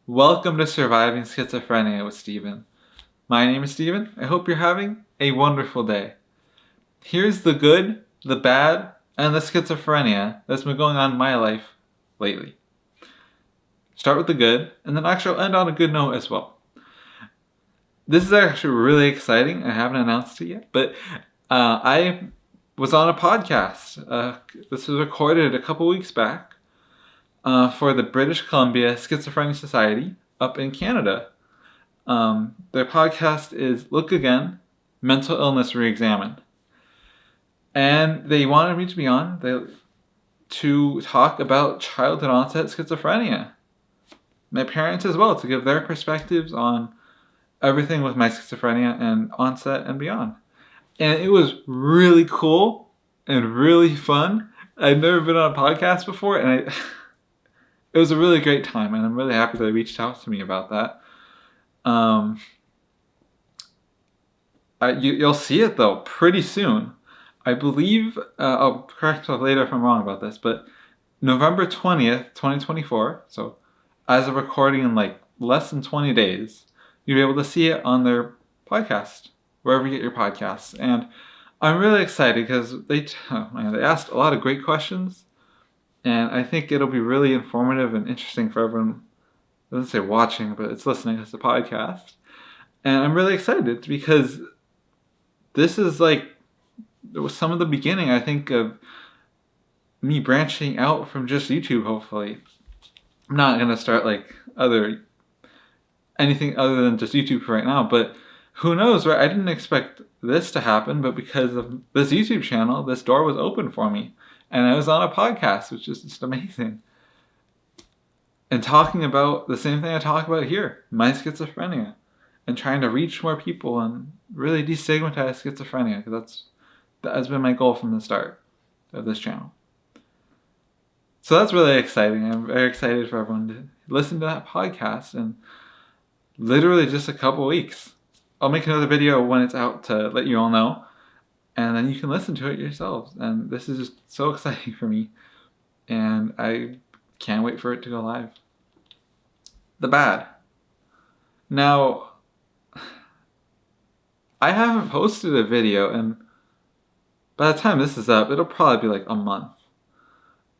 Welcome to Surviving Schizophrenia with Steven. My name is Steven. I hope you're having a wonderful day. Here's the good, the bad, and the schizophrenia that's been going on in my life lately. Start with the good, and then actually I'll end on a good note as well. This is actually really exciting. I haven't announced it yet, but I was on a podcast. This was recorded a couple weeks back for the British Columbia Schizophrenia Society up in Canada. Their podcast is Look Again, Mental Illness Reexamined. And they wanted me to be on to talk about childhood-onset schizophrenia. My parents as well, to give their perspectives on everything with my schizophrenia and onset and beyond. And it was really cool and really fun. I've never been on a podcast before, and it was a really great time, and I'm really happy they reached out to me about that. You'll see it, though, pretty soon. I believe, I'll correct myself later if I'm wrong about this, but November 20th, 2024, so as of recording in like less than 20 days, you'll be able to see it on their podcast, wherever you get your podcasts. And I'm really excited because they asked a lot of great questions. And I think it'll be really informative and interesting for everyone. I doesn't say watching, but it's listening to the podcast. And I'm really excited because this is like, it was some of the beginning, I think, of me branching out from just YouTube, hopefully. I'm not going to start like anything other than just YouTube for right now, but who knows, right? I didn't expect this to happen, but because of this YouTube channel, this door was open for me. And I was on a podcast, which is just amazing. And talking about the same thing I talk about here, my schizophrenia. And trying to reach more people and really destigmatize schizophrenia. Because that has been my goal from the start of this channel. So that's really exciting. I'm very excited for everyone to listen to that podcast in literally just a couple weeks. I'll make another video when it's out to let you all know. And then you can listen to it yourselves. And this is just so exciting for me. And I can't wait for it to go live. The bad. Now, I haven't posted a video, and by the time this is up, it'll probably be like a month.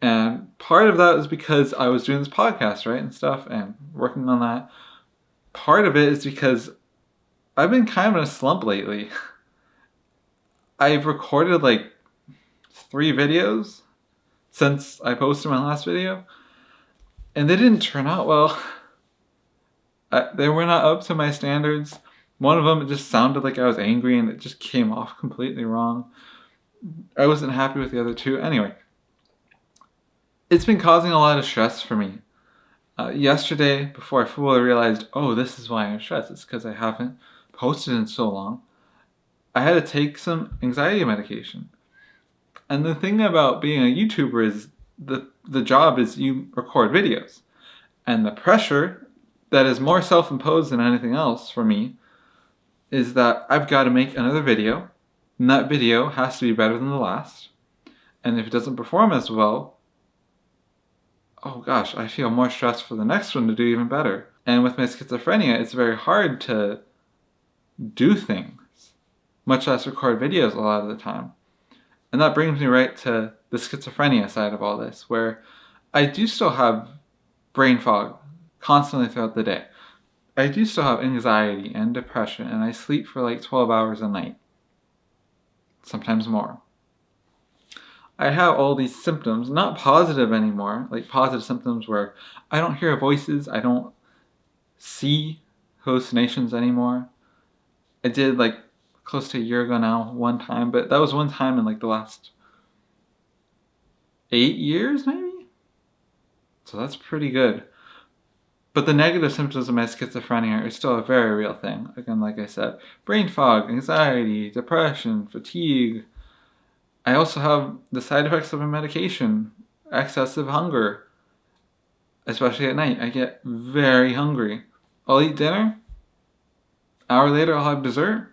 And part of that is because I was doing this podcast, right, and stuff, and working on that. Part of it is because I've been kind of in a slump lately. I've recorded like 3 videos since I posted my last video, and they didn't turn out well. They were not up to my standards. One of them, it just sounded like I was angry, and it just came off completely wrong. I wasn't happy with the other 2. Anyway, it's been causing a lot of stress for me. Yesterday, before I fully realized, oh, this is why I'm stressed, it's because I haven't posted in so long, I had to take some anxiety medication. And the thing about being a YouTuber is the job is you record videos. And the pressure that is more self-imposed than anything else for me is that I've got to make another video, and that video has to be better than the last. And if it doesn't perform as well, oh gosh, I feel more stressed for the next one to do even better. And with my schizophrenia, it's very hard to do things, much less record videos a lot of the time. And that brings me right to the schizophrenia side of all this, where I do still have brain fog constantly throughout the day. I do still have anxiety and depression, and I sleep for like 12 hours a night. Sometimes more. I have all these symptoms, not positive anymore, like positive symptoms where I don't hear voices, I don't see hallucinations anymore. I did like close to a year ago now, one time, but that was one time in like the last 8 years maybe? So that's pretty good. But the negative symptoms of my schizophrenia are still a very real thing. Again, like I said, brain fog, anxiety, depression, fatigue. I also have the side effects of a medication, excessive hunger. Especially at night, I get very hungry. I'll eat dinner. An hour later, I'll have dessert.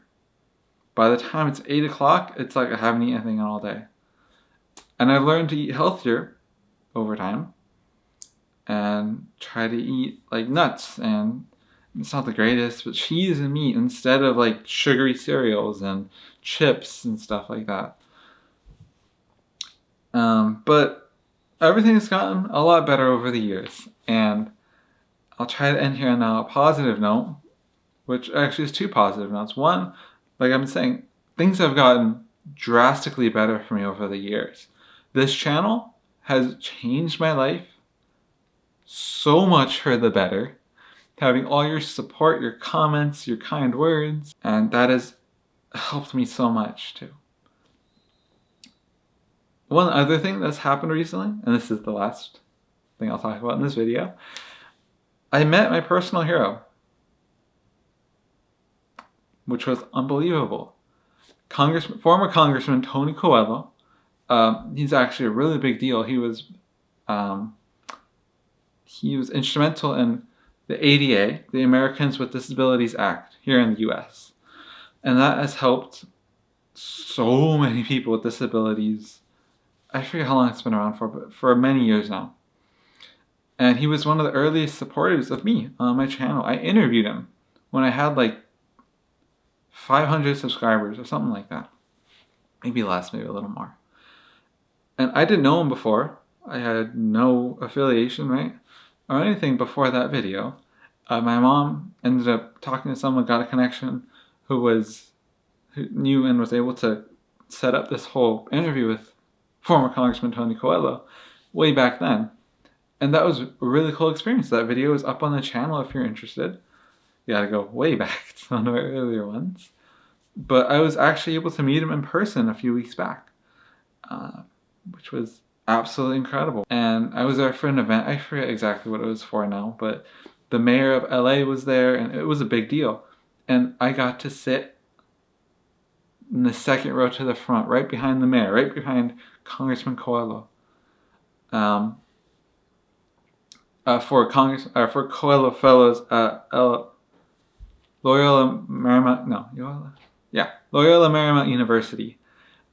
By the time it's 8 o'clock, it's like I haven't eaten anything all day. And I've learned to eat healthier over time. and try to eat like nuts, and it's not the greatest, but cheese and meat instead of like sugary cereals and chips and stuff like that. But everything's gotten a lot better over the years, and I'll try to end here on a positive note, which actually is two positive notes. One, like I'm saying, things have gotten drastically better for me over the years. This channel has changed my life so much for the better. Having all your support, your comments, your kind words, and that has helped me so much too. One other thing that's happened recently, and this is the last thing I'll talk about in this video, I met my personal hero, which was unbelievable. Former Congressman Tony Coelho. He's actually a really big deal. He was instrumental in the ADA, the Americans with Disabilities Act, here in the U.S. And that has helped so many people with disabilities. I forget how long it's been around for, but for many years now. And he was one of the earliest supporters of me on my channel. I interviewed him when I had like 500 subscribers or something like that. Maybe less, maybe a little more. And I didn't know him before. I had no affiliation, right? Or anything before that video. My mom ended up talking to someone, got a connection, who knew and was able to set up this whole interview with former Congressman Tony Coelho way back then. And that was a really cool experience. That video is up on the channel if you're interested. You gotta go way back to one of our earlier ones. But I was actually able to meet him in person a few weeks back, which was absolutely incredible. And I was there for an event. I forget exactly what it was for now, but the mayor of LA was there, and it was a big deal. And I got to sit in the second row to the front, right behind the mayor, right behind Congressman Coelho. For Coelho Fellows at Loyola Marymount University.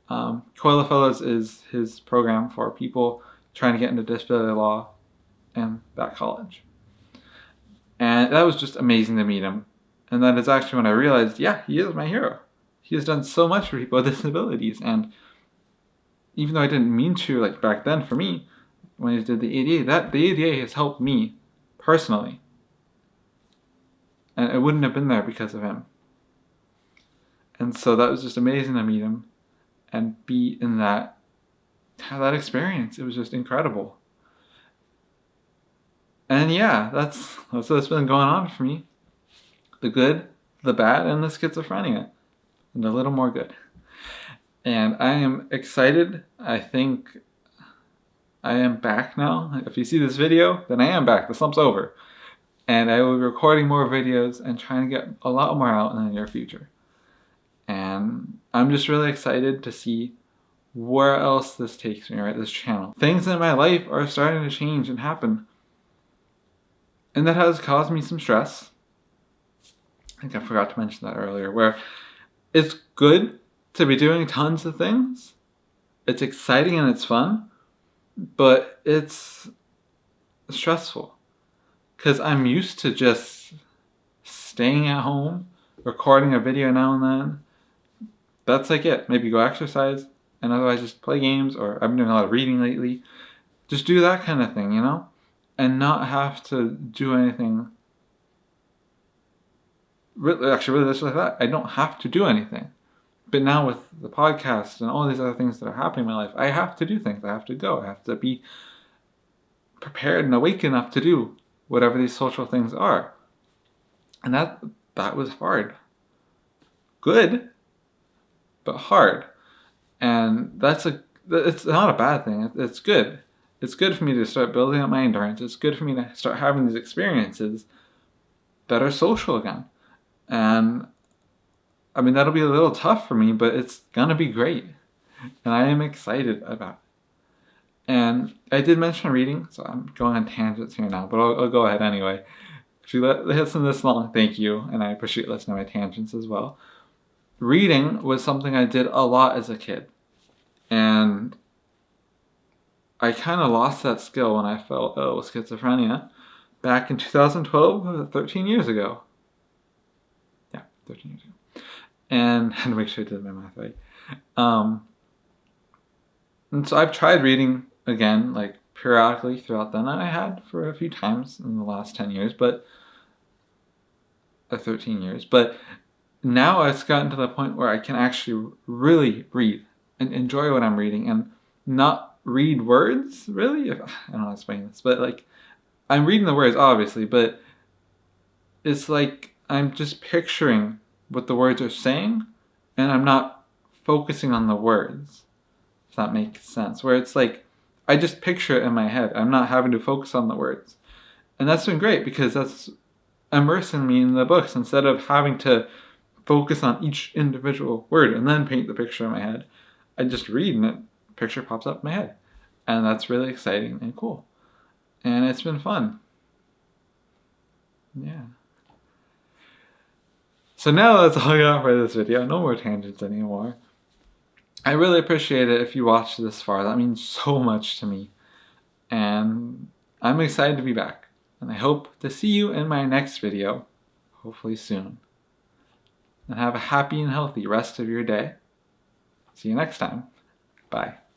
Coelho Fellows is his program for people trying to get into disability law in that college. And that was just amazing to meet him. And that is actually when I realized, yeah, he is my hero. He has done so much for people with disabilities. And even though I didn't mean to, like back then for me, when I did the ADA, the ADA has helped me personally. And it wouldn't have been there because of him. And so that was just amazing to meet him and be in have that experience. It was just incredible. And yeah, that's what's been going on for me. The good, the bad, and the schizophrenia. And a little more good. And I am excited. I think I am back now. If you see this video, then I am back. The slump's over. And I will be recording more videos and trying to get a lot more out in the near future. And I'm just really excited to see where else this takes me, right? This channel. Things in my life are starting to change and happen. And that has caused me some stress. I think I forgot to mention that earlier, where it's good to be doing tons of things. It's exciting and it's fun, but it's stressful. Because I'm used to just staying at home, recording a video now and then. That's like it. Maybe go exercise, and otherwise just play games, or I've been doing a lot of reading lately. Just do that kind of thing, you know? And not have to do anything. Really just like that. I don't have to do anything. But now with the podcast and all these other things that are happening in my life, I have to do things. I have to go. I have to be prepared and awake enough to do whatever these social things are. And that was hard. Good, but hard. And it's not a bad thing. It's good. It's good for me to start building up my endurance. It's good for me to start having these experiences that are social again. And I mean, that'll be a little tough for me, but it's gonna be great. And I am excited about it. And I did mention reading, so I'm going on tangents here now, but I'll go ahead anyway. If you listen this long, thank you, and I appreciate listening to my tangents as well. Reading was something I did a lot as a kid. And I kind of lost that skill when I fell ill with schizophrenia back in 2012, 13 years ago. Yeah, 13 years ago. And I had to make sure I did my math right. And so I've tried reading again, like periodically throughout then, and I had for a few times in the last 10 years, but 13 years. But now it's gotten to the point where I can actually really read and enjoy what I'm reading and not read words, really. I don't know how to explain this, but like I'm reading the words, obviously, but it's like I'm just picturing what the words are saying, and I'm not focusing on the words, if that makes sense. Where it's like I just picture it in my head. I'm not having to focus on the words. And that's been great because that's immersing me in the books instead of having to focus on each individual word and then paint the picture in my head. I just read and the picture pops up in my head. And that's really exciting and cool. And it's been fun. Yeah. So now that's all I got for this video. No more tangents anymore. I really appreciate it if you watched this far. That means so much to me. And I'm excited to be back. And I hope to see you in my next video, hopefully soon. And have a happy and healthy rest of your day. See you next time. Bye.